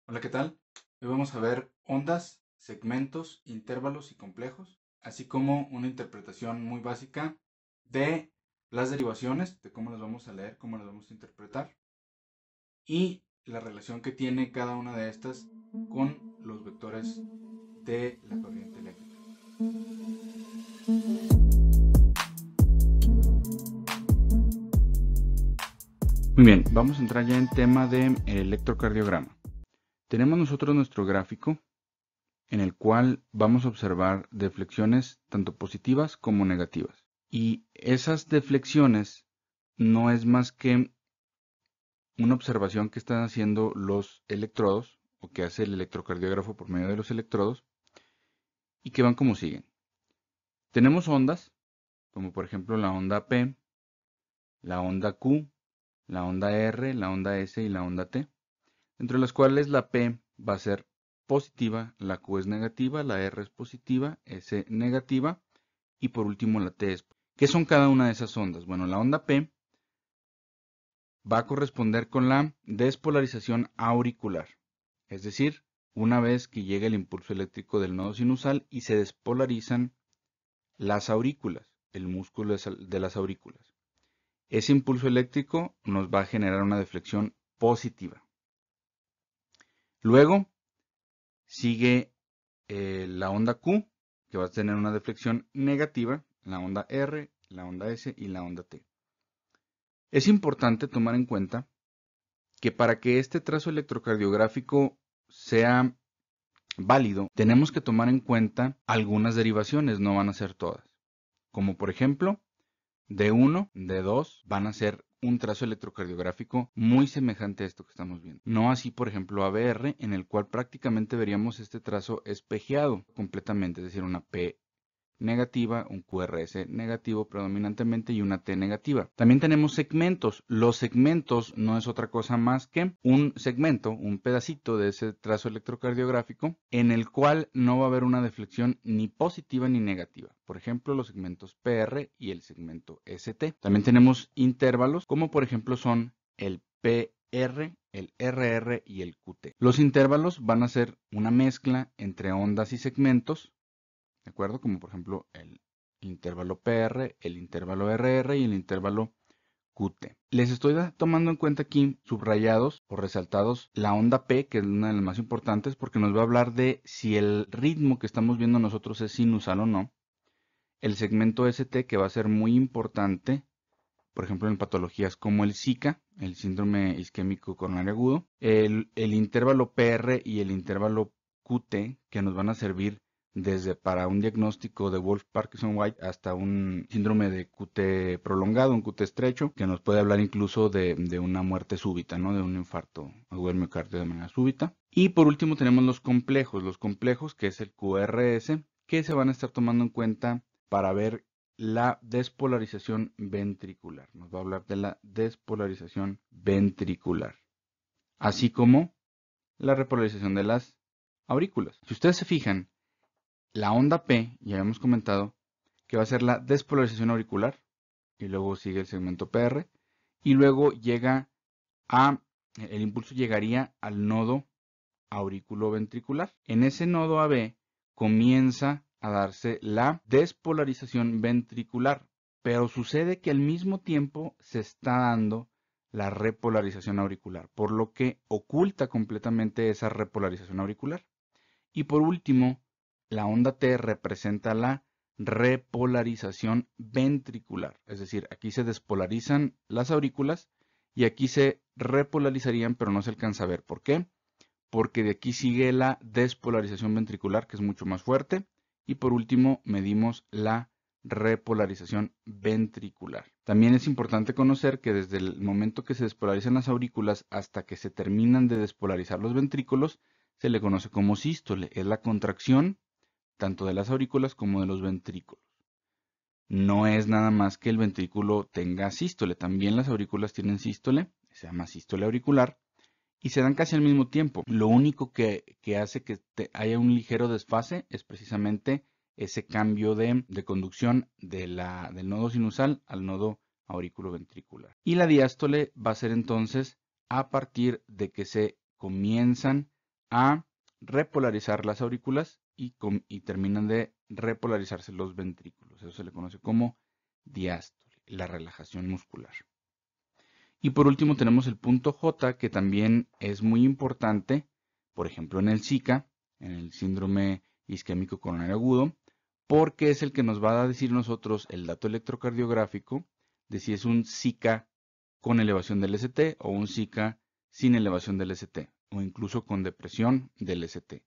Hola, ¿qué tal? Hoy vamos a ver ondas, segmentos, intervalos y complejos, así como una interpretación muy básica de las derivaciones, de cómo las vamos a leer, cómo las vamos a interpretar y la relación que tiene cada una de estas con los vectores de la corriente eléctrica. Muy bien, vamos a entrar ya en tema de electrocardiograma. Tenemos nosotros nuestro gráfico en el cual vamos a observar deflexiones tanto positivas como negativas. Y esas deflexiones no es más que una observación que están haciendo los electrodos, o que hace el electrocardiógrafo por medio de los electrodos, y que van como siguen. Tenemos ondas, como por ejemplo la onda P, la onda Q, la onda R, la onda S y la onda T, entre las cuales la P va a ser positiva, la Q es negativa, la R es positiva, S negativa, y por último la T es. ¿Qué son cada una de esas ondas? Bueno, la onda P va a corresponder con la despolarización auricular, es decir, una vez que llega el impulso eléctrico del nodo sinusal y se despolarizan las aurículas, el músculo de las aurículas. Ese impulso eléctrico nos va a generar una deflexión positiva. Luego sigue la onda Q, que va a tener una deflexión negativa, la onda R, la onda S y la onda T. Es importante tomar en cuenta que para que este trazo electrocardiográfico sea válido, tenemos que tomar en cuenta algunas derivaciones, no van a ser todas. Como por ejemplo, D1, D2 van a ser un trazo electrocardiográfico muy semejante a esto que estamos viendo. No así, por ejemplo, ABR, en el cual prácticamente veríamos este trazo espejeado completamente, es decir, una P negativa, un QRS negativo predominantemente y una T negativa. También tenemos segmentos. Los segmentos no es otra cosa más que un segmento, un pedacito de ese trazo electrocardiográfico en el cual no va a haber una deflexión ni positiva ni negativa. Por ejemplo, los segmentos PR y el segmento ST. También tenemos intervalos como por ejemplo son el PR, el RR y el QT. Los intervalos van a ser una mezcla entre ondas y segmentos, ¿de acuerdo? Como por ejemplo el intervalo PR, el intervalo RR y el intervalo QT. Les estoy tomando en cuenta aquí subrayados o resaltados la onda P, que es una de las más importantes, porque nos va a hablar de si el ritmo que estamos viendo nosotros es sinusal o no. El segmento ST, que va a ser muy importante, por ejemplo en patologías como el Zika, el síndrome isquémico coronario agudo. El intervalo PR y el intervalo QT, que nos van a servir desde para un diagnóstico de Wolff-Parkinson-White hasta un síndrome de QT prolongado, un QT estrecho, que nos puede hablar incluso de una muerte súbita, ¿no? De un infarto agudo del miocardio de manera súbita. Y por último tenemos los complejos que es el QRS, que se van a estar tomando en cuenta para ver la despolarización ventricular. Nos va a hablar de la despolarización ventricular, así como la repolarización de las aurículas. Si ustedes se fijan, la onda P, ya habíamos comentado, que va a ser la despolarización auricular, y luego sigue el segmento PR, y luego el impulso llegaría al nodo auriculoventricular. En ese nodo AB comienza a darse la despolarización ventricular, pero sucede que al mismo tiempo se está dando la repolarización auricular, por lo que oculta completamente esa repolarización auricular. Y por último, la onda T representa la repolarización ventricular, es decir, aquí se despolarizan las aurículas y aquí se repolarizarían, pero no se alcanza a ver. ¿Por qué? Porque de aquí sigue la despolarización ventricular, que es mucho más fuerte. Y por último, medimos la repolarización ventricular. También es importante conocer que desde el momento que se despolarizan las aurículas hasta que se terminan de despolarizar los ventrículos, se le conoce como sístole. Es la contracción tanto de las aurículas como de los ventrículos. No es nada más que el ventrículo tenga sístole, también las aurículas tienen sístole, se llama sístole auricular, y se dan casi al mismo tiempo. Lo único que hace que haya un ligero desfase es precisamente ese cambio de conducción del nodo sinusal al nodo auriculoventricular. Y la diástole va a ser entonces a partir de que se comienzan a repolarizar las aurículas y terminan de repolarizarse los ventrículos. Eso se le conoce como diástole, la relajación muscular. Y por último tenemos el punto J, que también es muy importante, por ejemplo en el Zika, en el síndrome isquémico coronario agudo, porque es el que nos va a decir nosotros el dato electrocardiográfico de si es un Zika con elevación del ST o un Zika sin elevación del ST, o incluso con depresión del ST.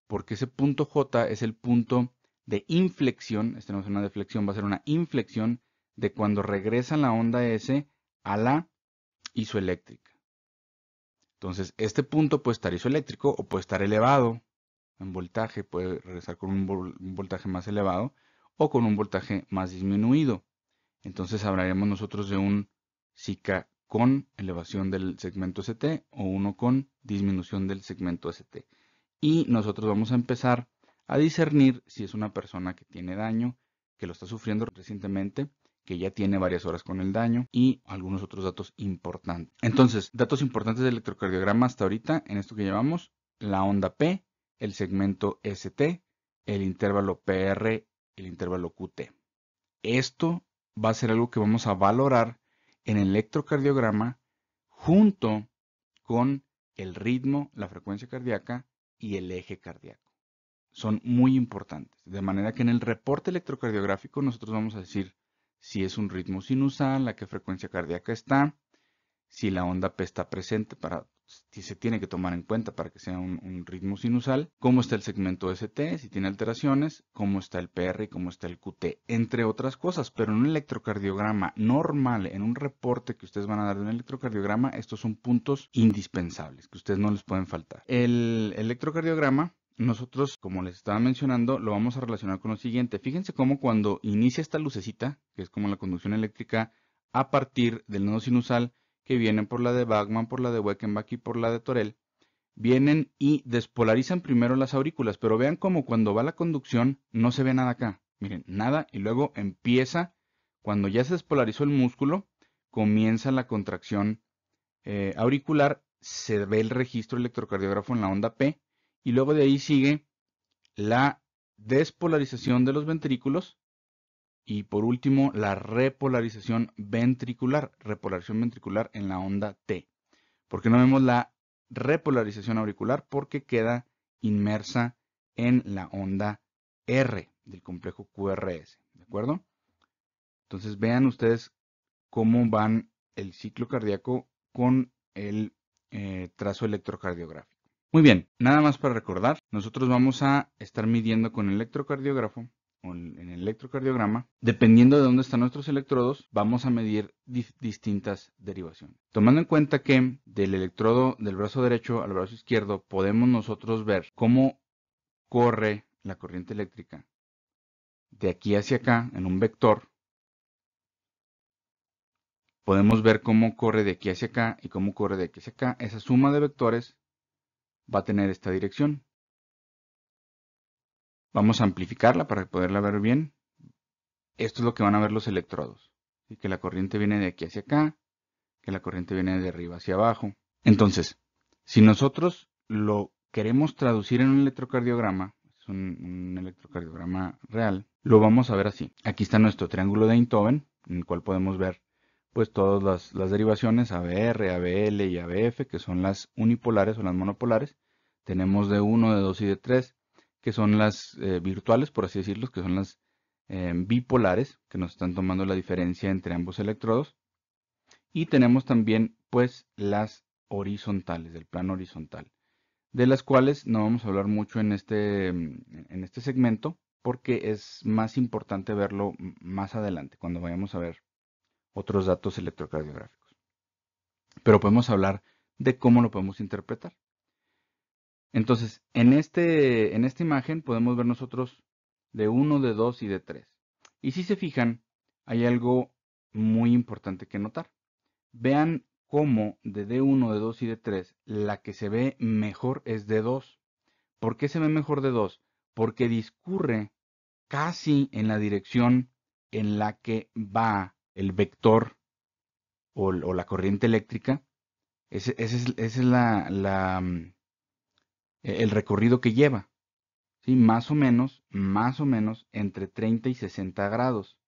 Porque ese punto J es el punto de inflexión, este no es una deflexión, va a ser una inflexión de cuando regresa la onda S a la isoeléctrica. Entonces, este punto puede estar isoeléctrico o puede estar elevado en voltaje, puede regresar con un voltaje más elevado o con un voltaje más disminuido. Entonces, hablaremos nosotros de un Zika con elevación del segmento ST o uno con disminución del segmento ST. Y nosotros vamos a empezar a discernir si es una persona que tiene daño, que lo está sufriendo recientemente, que ya tiene varias horas con el daño y algunos otros datos importantes. Entonces, datos importantes del electrocardiograma hasta ahorita, en esto que llevamos, la onda P, el segmento ST, el intervalo PR, el intervalo QT. Esto va a ser algo que vamos a valorar en el electrocardiograma junto con el ritmo, la frecuencia cardíaca y el eje cardíaco. Son muy importantes, de manera que en el reporte electrocardiográfico nosotros vamos a decir si es un ritmo sinusal, a qué frecuencia cardíaca está, si la onda P está presente, si se tiene que tomar en cuenta para que sea un ritmo sinusal, cómo está el segmento ST, si tiene alteraciones, cómo está el PR y cómo está el QT, entre otras cosas. Pero en un electrocardiograma normal, en un reporte que ustedes van a dar de un electrocardiograma, estos son puntos indispensables que ustedes no les pueden faltar. El electrocardiograma, nosotros, como les estaba mencionando, lo vamos a relacionar con lo siguiente. Fíjense cómo cuando inicia esta lucecita, que es como la conducción eléctrica, a partir del nodo sinusal, que vienen por la de Bachmann, por la de Weckenbach y por la de Torel, vienen y despolarizan primero las aurículas, pero vean cómo cuando va la conducción no se ve nada acá. Miren, nada, y luego empieza, cuando ya se despolarizó el músculo, comienza la contracción auricular, se ve el registro electrocardiógrafo en la onda P, y luego de ahí sigue la despolarización de los ventrículos, y por último, la repolarización ventricular en la onda T. ¿Por qué no vemos la repolarización auricular? Porque queda inmersa en la onda R del complejo QRS. ¿De acuerdo? Entonces vean ustedes cómo van el ciclo cardíaco con el trazo electrocardiográfico. Muy bien, nada más para recordar, nosotros vamos a estar midiendo con el electrocardiógrafo o en el electrocardiograma, dependiendo de dónde están nuestros electrodos, vamos a medir distintas derivaciones. Tomando en cuenta que del electrodo del brazo derecho al brazo izquierdo podemos nosotros ver cómo corre la corriente eléctrica de aquí hacia acá en un vector, podemos ver cómo corre de aquí hacia acá y cómo corre de aquí hacia acá. Esa suma de vectores va a tener esta dirección. Vamos a amplificarla para poderla ver bien. Esto es lo que van a ver los electrodos. ¿Sí? Que la corriente viene de aquí hacia acá, que la corriente viene de arriba hacia abajo. Entonces, si nosotros lo queremos traducir en un electrocardiograma, es un electrocardiograma real, lo vamos a ver así. Aquí está nuestro triángulo de Einthoven, en el cual podemos ver pues todas las derivaciones ABR, ABL y ABF, que son las unipolares o las monopolares. Tenemos de 1, de 2 y de 3, que son las virtuales, por así decirlo, que son las bipolares, que nos están tomando la diferencia entre ambos electrodos. Y tenemos también pues las horizontales, del plano horizontal, de las cuales no vamos a hablar mucho en este segmento, porque es más importante verlo más adelante, cuando vayamos a ver otros datos electrocardiográficos. Pero podemos hablar de cómo lo podemos interpretar. Entonces, en esta imagen podemos ver nosotros de 1, de 2 y de 3. Y si se fijan, hay algo muy importante que notar. Vean cómo de D1, D2 y D3, la que se ve mejor es D2. ¿Por qué se ve mejor D2? Porque discurre casi en la dirección en la que va el vector o la corriente eléctrica. Esa es el recorrido que lleva, ¿sí? Más o menos entre 30 y 60 grados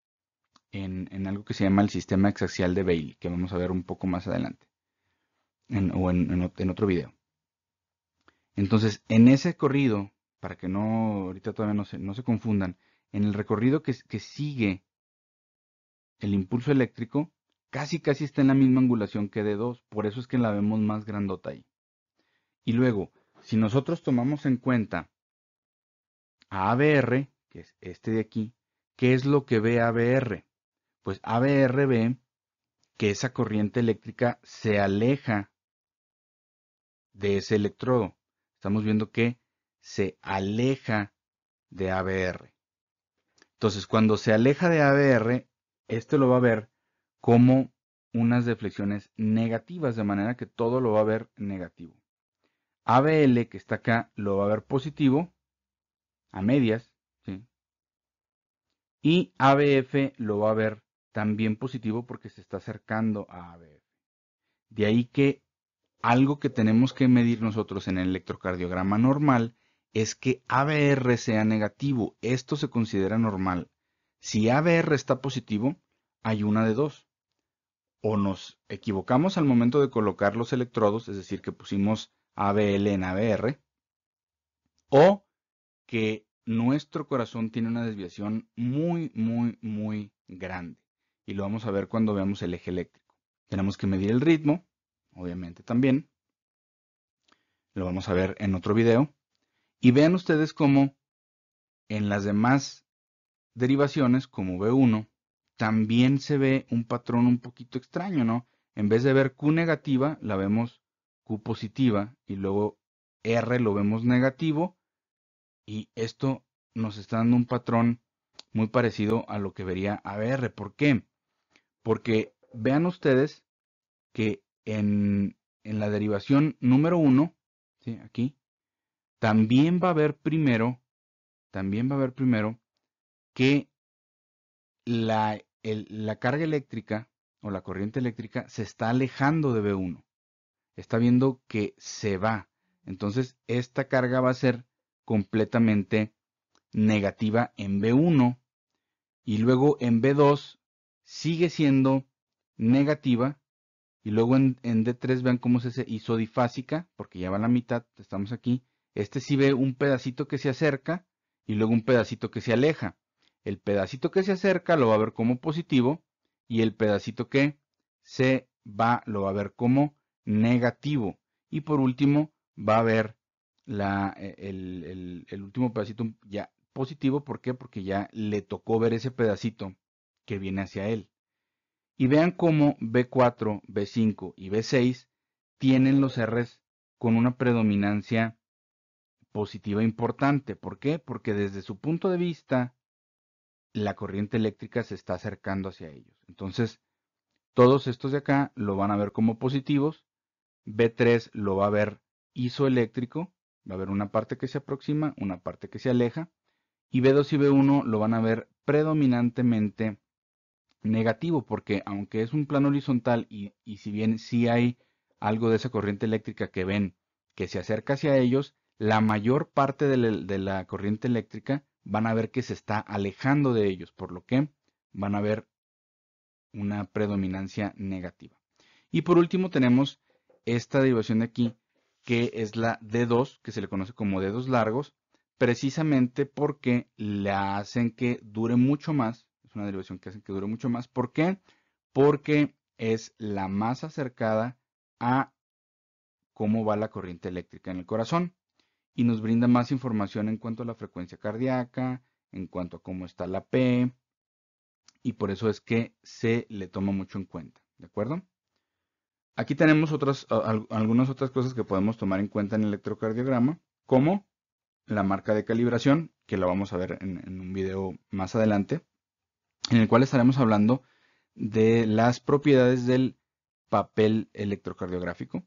en algo que se llama el sistema exaxial de Bailey, que vamos a ver un poco más adelante, en otro video. Entonces, en ese recorrido, para que ahorita todavía no se confundan, en el recorrido que sigue el impulso eléctrico, casi está en la misma angulación que D2, por eso es que la vemos más grandota ahí. Y luego, si nosotros tomamos en cuenta a ABR, que es este de aquí, ¿qué es lo que ve ABR? Pues ABR ve que esa corriente eléctrica se aleja de ese electrodo. Estamos viendo que se aleja de ABR. Entonces, cuando se aleja de ABR, este lo va a ver como unas deflexiones negativas, de manera que todo lo va a ver negativo. ABL, que está acá, lo va a ver positivo, a medias, ¿sí? Y ABF lo va a ver también positivo porque se está acercando a ABF. De ahí que algo que tenemos que medir nosotros en el electrocardiograma normal es que ABR sea negativo. Esto se considera normal. Si ABR está positivo, hay una de dos. O nos equivocamos al momento de colocar los electrodos, es decir, que pusimos ABL en ABR, o que nuestro corazón tiene una desviación muy grande. Y lo vamos a ver cuando veamos el eje eléctrico. Tenemos que medir el ritmo, obviamente también. Lo vamos a ver en otro video. Y vean ustedes cómo en las demás derivaciones, como V1, también se ve un patrón un poquito extraño, ¿no? En vez de ver Q negativa, la vemos Q positiva y luego R lo vemos negativo. Y esto nos está dando un patrón muy parecido a lo que vería ABR. ¿Por qué? Porque vean ustedes que en la derivación número 1, ¿sí? Aquí, también va a haber primero que la carga eléctrica o la corriente eléctrica se está alejando de V1. Está viendo que se va. Entonces, esta carga va a ser completamente negativa en V1 y luego en V2 sigue siendo negativa y luego en D3 vean cómo se hace isodifásica, porque ya va a la mitad, estamos aquí. Este sí ve un pedacito que se acerca y luego un pedacito que se aleja. El pedacito que se acerca lo va a ver como positivo y el pedacito que se va lo va a ver como negativo. Y por último va a ver el último pedacito ya positivo. ¿Por qué? Porque ya le tocó ver ese pedacito que viene hacia él. Y vean cómo B4, B5 y B6 tienen los R's con una predominancia positiva importante. ¿Por qué? Porque desde su punto de vista, la corriente eléctrica se está acercando hacia ellos. Entonces, todos estos de acá lo van a ver como positivos. B3 lo va a ver isoeléctrico. Va a haber una parte que se aproxima, una parte que se aleja. Y B2 y B1 lo van a ver predominantemente negativo, porque aunque es un plano horizontal y si bien sí hay algo de esa corriente eléctrica que ven que se acerca hacia ellos, la mayor parte de la corriente eléctrica van a ver que se está alejando de ellos, por lo que van a ver una predominancia negativa. Y por último tenemos esta derivación de aquí, que es la D2, que se le conoce como dedos largos, precisamente porque la hacen que dure mucho más. Es una derivación que hace que dure mucho más. ¿Por qué? Porque es la más acercada a cómo va la corriente eléctrica en el corazón y nos brinda más información en cuanto a la frecuencia cardíaca, en cuanto a cómo está la P, y por eso es que se le toma mucho en cuenta, ¿de acuerdo? Aquí tenemos algunas otras cosas que podemos tomar en cuenta en el electrocardiograma, como la marca de calibración, que la vamos a ver en un video más adelante, en el cual estaremos hablando de las propiedades del papel electrocardiográfico,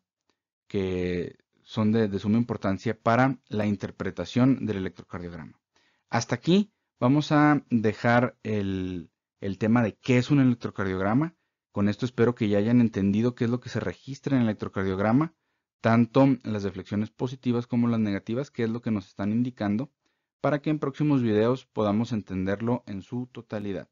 que son de suma importancia para la interpretación del electrocardiograma. Hasta aquí vamos a dejar el tema de qué es un electrocardiograma. Con esto espero que ya hayan entendido qué es lo que se registra en el electrocardiograma. tanto las deflexiones positivas como las negativas, que es lo que nos están indicando, para que en próximos videos podamos entenderlo en su totalidad.